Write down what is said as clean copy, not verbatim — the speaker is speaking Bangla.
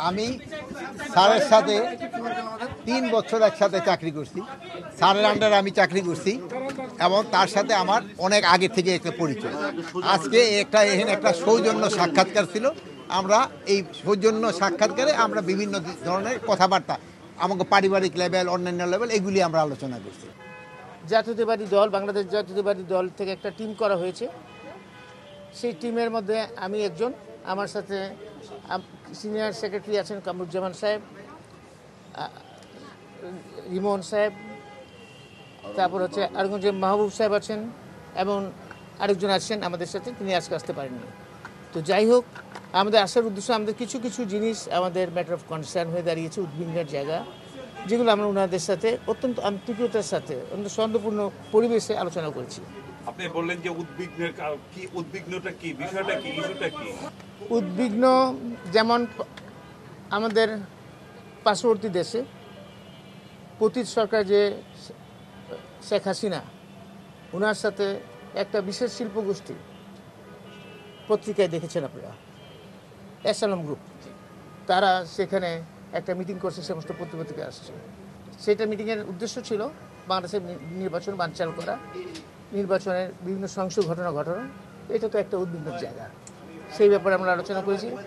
আমি স্যারের সাথে 3 বছর একসাথে চাকরি করছি। স্যারের আন্ডারে আমি চাকরি করছি এবং তার সাথে আমার অনেক আগে থেকে একটা পরিচয়। আজকে এখানে একটা সৌজন্য সাক্ষাৎকার ছিল। আমরা এই সৌজন্য সাক্ষাৎকারে আমরা বিভিন্ন ধরনের কথাবার্তা আমাকে পারিবারিক লেভেল, অন্যান্য লেভেল এগুলি আমরা আলোচনা করছি। জাতীয়তাবাদী দল, বাংলাদেশ জাতীয়তাবাদী দল থেকে একটা টিম করা হয়েছে। সেই টিমের মধ্যে আমি একজন, আমার সাথে সিনিয়র সেক্রেটারি আছেন কামরুজ্জামান সাহেব, রিমন সাহেব, তারপর হচ্ছে আরেকজন যে মাহবুব সাহেব আছেন এবং আরেকজন আছেন আমাদের সাথে, তিনি আজকে আসতে পারেননি। তো যাই হোক, আমাদের আসার উদ্দেশ্য আমাদের কিছু কিছু জিনিস আমাদের ম্যাটার অফ কনসার্ন হয়ে দাঁড়িয়েছে, উদ্বিগ্নের জায়গা, যেগুলো আমরা ওনাদের সাথে অত্যন্ত আন্তরিকতার সাথে অত্যন্ত সৌহার্দ্যপূর্ণ পরিবেশে আলোচনা করেছি। আপনি বললেন যে উদ্বিগ্নটা কি, বিষয়টা কি, ইস্যুটা কি? উদ্বিগ্ন যেমন আমাদের পার্শ্ববর্তী দেশে পতিত সরকার যে শেখ হাসিনা, ওনার সাথে একটা বিশেষ শিল্পগোষ্ঠী, পত্রিকায় দেখেছেন আপনারা, এসএলএম গ্রুপ, তারা সেখানে একটা মিটিং করছে, সমস্ত পত্রিকা আসছে। সেটা মিটিংয়ের উদ্দেশ্য ছিল বাংলাদেশের নির্বাচন বানচাল করা, নির্বাচনের বিভিন্ন সহিংস ঘটনা ঘটানো। এটা তো একটা উদ্বিগ্নের জায়গা, সেই ব্যাপারে আমরা আলোচনা করেছি।